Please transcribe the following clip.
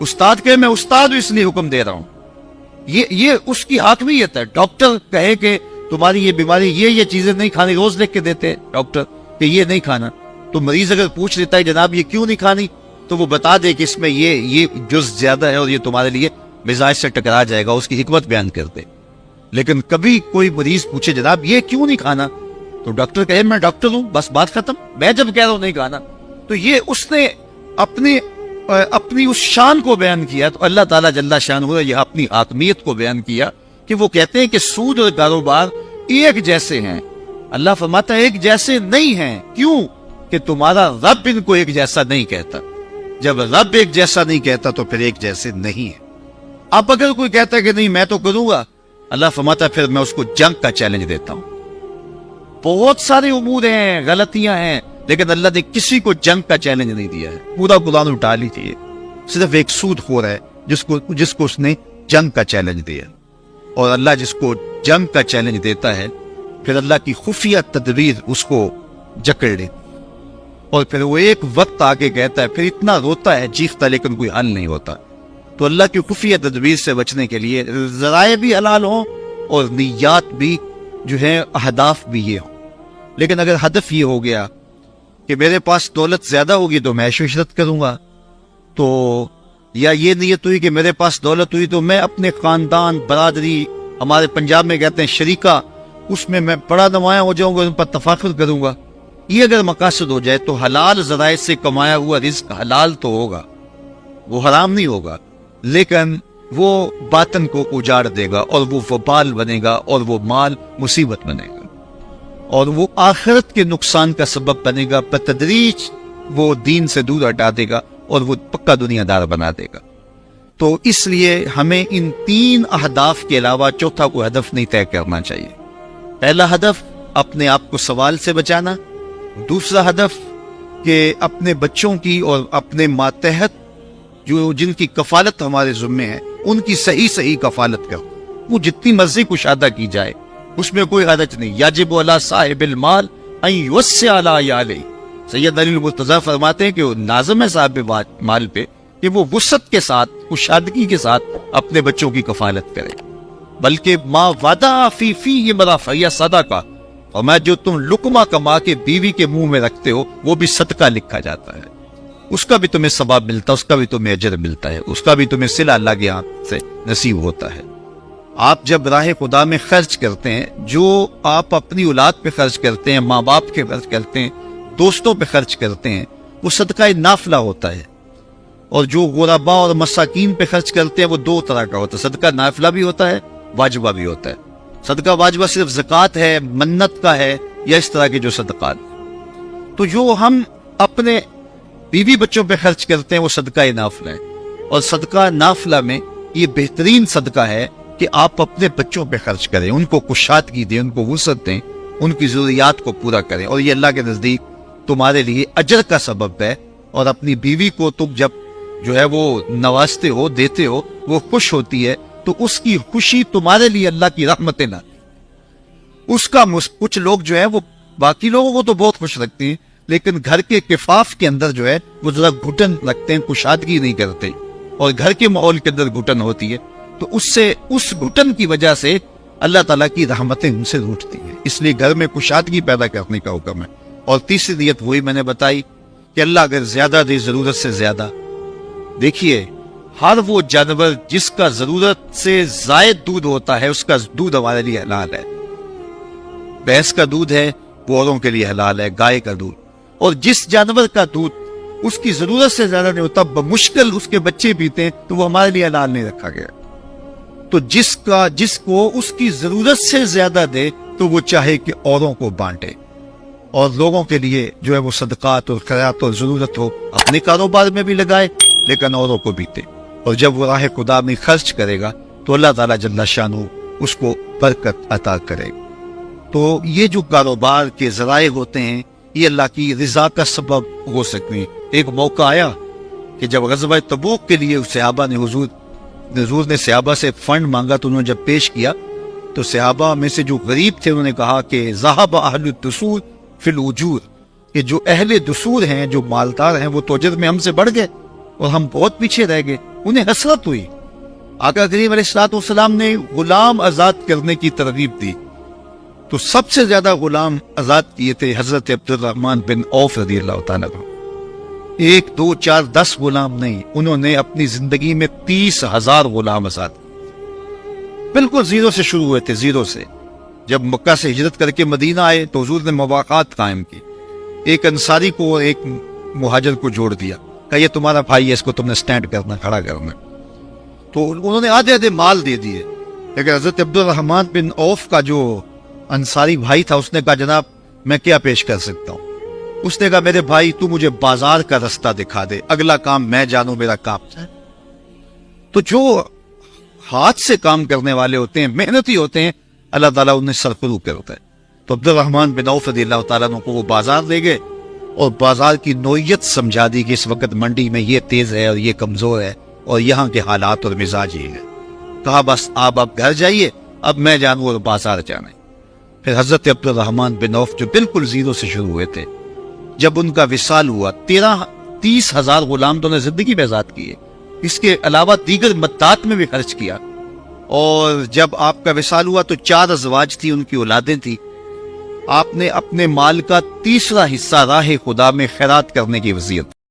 استاد کہے میں استاد ہوں اس لیے حکم دے رہا ہوں، یہ اس کی حاکمیت ہے. ڈاکٹر کہے کہ تمہاری یہ بیماری یہ چیزیں نہیں کھانی، روز لکھ کے دیتے ہیں ڈاکٹر کہ یہ نہیں کھانا. تو مریض اگر پوچھ لیتا ہے جناب یہ کیوں نہیں کھانی، تو وہ بتا دے کہ اس میں یہ جز زیادہ ہے اور یہ تمہارے لیے مزاج سے ٹکرا جائے گا، اس کی حکمت بیان کر دے. لیکن کبھی کوئی مریض پوچھے جناب یہ کیوں نہیں کھانا، تو ڈاکٹر کہے میں ڈاکٹر ہوں بس بات ختم، میں جب کہہ رہا ہوں نہیں کھانا. تو یہ اس نے اپنی اس شان کو بیان کیا. تو اللہ تعالیٰ جل شانہ یہ اپنی حاکمیت کو بیان کیا کہ وہ کہتے ہیں کہ سود اور کاروبار ایک جیسے ہیں. اللہ فرماتا ہے ایک جیسے نہیں ہیں. کیوں؟ کہ تمہارا رب ان کو ایک جیسا نہیں کہتا. جب رب ایک جیسا نہیں کہتا تو پھر ایک جیسے نہیں ہے. اب اگر کوئی کہتا ہے کہ نہیں میں تو کروں گا، اللہ فرماتا ہے پھر میں اس کو جنگ کا چیلنج دیتا ہوں. بہت سارے امور ہیں، غلطیاں ہیں، لیکن اللہ نے کسی کو جنگ کا چیلنج نہیں دیا ہے. پورا قرآن اٹھا لیجیے، صرف ایک سود خور ہے جس کو اس نے جنگ کا چیلنج دیا. اور اللہ جس کو جنگ کا چیلنج دیتا ہے پھر اللہ کی خفیہ تدبیر اس کو جکڑ لے، اور پھر وہ ایک وقت آگے کہتا ہے، پھر اتنا روتا ہے چیختا لیکن کوئی حل نہیں ہوتا. تو اللہ کی خفیہ تدبیر سے بچنے کے لیے ذرائع بھی حلال ہوں اور نیات بھی جو ہے اہداف بھی یہ ہوں. لیکن اگر ہدف یہ ہو گیا کہ میرے پاس دولت زیادہ ہوگی تو میں عیش و عشرت کروں گا، تو یا یہ نیت ہوئی کہ میرے پاس دولت ہوئی تو میں اپنے خاندان برادری، ہمارے پنجاب میں کہتے ہیں شریکہ، اس میں بڑا نمایاں ہو جاؤں گا، ان پر تفاخر کروں گا. یہ اگر مقاصد ہو جائے تو حلال ذرائع سے کمایا ہوا رزق حلال تو ہوگا، وہ حرام نہیں ہوگا، لیکن وہ باطن کو اجاڑ دے گا اور وہ وبال بنے گا اور وہ مال مصیبت بنے گا اور وہ آخرت کے نقصان کا سبب بنے گا. بتدریج وہ دین سے دور ہٹا دے گا اور وہ پکا دنیا دار بنا دے گا. تو اس لیے ہمیں ان 3 اہداف کے علاوہ چوتھا کوئی ہدف نہیں طے کرنا چاہیے. پہلا ہدف اپنے آپ کو سوال سے بچانا، دوسرا ہدف کہ اپنے بچوں کی اور اپنے ماتحت جن کی کفالت ہمارے ذمے ہے ان کی صحیح کفالت کرو. وہ جتنی مرضی کشادہ کی جائے اس میں کوئی حرج نہیں. یجب علی صاحب المال ان یوسع علی عیالہ. سید علی المرتضیٰ فرماتے ہیں کہ وہ لازم ہے صاحب مال پہ کہ وہ وسعت کے ساتھ، کشادگی کے ساتھ اپنے بچوں کی کفالت کرے. بلکہ ما وعدہ فی مرافع صدقہ، اور میں جو تم لقمہ کما کے بیوی کے منہ میں رکھتے ہو وہ بھی صدقہ لکھا جاتا ہے. اس کا بھی تمہیں ثواب ملتا ہے، اس کا بھی تمہیں اجر ملتا ہے، اس کا بھی تمہیں صلہ اللہ کے ہاتھ سے نصیب ہوتا ہے. آپ جب راہ خدا میں خرچ کرتے ہیں، جو آپ اپنی اولاد پہ خرچ کرتے ہیں، ماں باپ کے خرچ کرتے ہیں، دوستوں پہ خرچ کرتے ہیں، وہ صدقہ نافلہ ہوتا ہے. اور جو غرباء اور مساکین پہ خرچ کرتے ہیں وہ 2 طرح کا ہوتا ہے. صدقہ نافلہ بھی ہوتا ہے، واجبہ بھی ہوتا ہے. صدقہ واجبہ صرف زکوٰۃ ہے، منت کا ہے، یا اس طرح کے جو صدقات. تو جو ہم اپنے بیوی بچوں پہ خرچ کرتے ہیں وہ صدقہ نافلہ ہے. اور صدقہ نافلہ میں یہ بہترین صدقہ ہے کہ آپ اپنے بچوں پہ خرچ کریں، ان کو کشادگی دیں، ان کو وسعت دیں، ان کی ضروریات کو پورا کریں. اور یہ اللہ کے نزدیک تمہارے لیے اجر کا سبب ہے. اور اپنی بیوی کو تم جب جو ہے وہ نوازتے ہو، دیتے ہو، وہ خوش ہوتی ہے، تو اس کی خوشی تمہارے لیے اللہ کی رحمتیں لاتی. اس کا کچھ لوگ جو ہے وہ باقی لوگوں کو تو بہت خوش رکھتی ہیں، لیکن گھر کے کفاف کے اندر جو ہے وہ ذرا گھٹن رکھتے ہیں، کشادگی نہیں کرتے، اور گھر کے ماحول کے اندر گھٹن ہوتی ہے. تو اس گھٹن کی وجہ سے اللہ تعالیٰ کی رحمتیں ان سے روٹتی ہیں. اس لیے گھر میں کشادگی پیدا کرنے کا حکم ہے. اور تیسری نیت وہی میں نے بتائی کہ اللہ اگر زیادہ دے، ضرورت سے زیادہ. دیکھیے ہر وہ جانور جس کا ضرورت سے زائد دودھ ہوتا ہے اس کا دودھ ہمارے لیے حلال ہے. بھینس کا دودھ ہے وہ اوروں کے لیے حلال ہے، گائے کا دودھ. اور جس جانور کا دودھ اس کی ضرورت سے زیادہ نہیں ہوتا، بمشکل اس کے بچے پیتے ہیں، تو وہ ہمارے لیے حلال نہیں رکھا گیا. تو جس کو اس کی ضرورت سے زیادہ دے تو وہ چاہے کہ اوروں کو بانٹے، اور لوگوں کے لیے جو ہے وہ صدقات اور خیرات اور ضرورت ہو اپنے کاروبار میں بھی لگائے لیکن اوروں کو بھی دے. اور جب وہ راہ خدا میں خرچ کرے گا تو اللہ تعالیٰ جل شانہ اس کو برکت عطا کرے گا. تو یہ جو کاروبار کے ذرائع ہوتے ہیں یہ اللہ کی رضا کا سبب ہو سکتے ہیں. ایک موقع آیا کہ جب غزوہ تبوک کے لیے صحابہ نے حضور نے صحابہ سے فنڈ مانگا، تو انہوں نے جب پیش کیا تو صحابہ میں سے جو غریب تھے انہوں نے کہا کہ ذہب اہل الدثور فی الاجور، کہ جو اہل دثور ہیں، جو مالدار ہیں، وہ تو اجر میں ہم سے بڑھ گئے. اور ہم بہت پیچھے رہ گئے. انہیں حسرت ہوئی. آقا کریم علیہ السلام نے غلام آزاد کرنے کی ترغیب دی تو سب سے زیادہ غلام آزاد کیے تھے حضرت عبد الرحمن بن عوف رضی اللہ تعالیٰ عنہ. 1 2 4 10 غلام نہیں، انہوں نے اپنی زندگی میں 30,000 غلام آزاد کیے. بالکل زیرو سے شروع ہوئے تھے، زیرو سے. جب مکہ سے ہجرت کر کے مدینہ آئے تو حضور نے مواقعات قائم کی. ایک انصاری کو اور ایک مہاجر کو جوڑ دیا، کہ یہ تمہارا بھائی ہے، اس کو تم نے سٹینڈ کرنا، کھڑا کرنا. تو انہوں نے آدھے آدھے مال دے دیے. لیکن حضرت عبد الرحمن بن عوف کا جو انصاری بھائی تھا اس نے کہا جناب میں کیا پیش کر سکتا ہوں. اس نے کہا میرے بھائی تو مجھے بازار کا رستہ دکھا دے، اگلا کام میں جانوں، میرا کام ہے. تو جو ہاتھ سے کام کرنے والے ہوتے ہیں، محنتی ہوتے ہیں، اللہ تعالیٰ انہیں سرفرو کرتا ہے. تو عبد الرحمن بن عوف رضی اللہ تعالیٰ عنہ کو وہ بازار لے گئے اور بازار کی نوعیت سمجھا دی کہ اس وقت منڈی میں یہ تیز ہے اور یہ کمزور ہے اور یہاں کے حالات اور مزاج یہ ہے. کہا بس آپ اب گھر جائیے، اب میں جانوں اور بازار جانا ہے. پھر حضرت عبد الرحمن بن عوف جو بالکل زیرو سے شروع ہوئے تھے، جب ان کا وصال ہوا 30,000 غلام تو نے زندگی میں آزاد کیے، اس کے علاوہ دیگر مدات میں بھی خرچ کیا. اور جب آپ کا وصال ہوا تو 4 ازواج تھی، ان کی اولادیں تھی. آپ نے اپنے مال کا 3 حصہ راہ خدا میں خیرات کرنے کی وصیت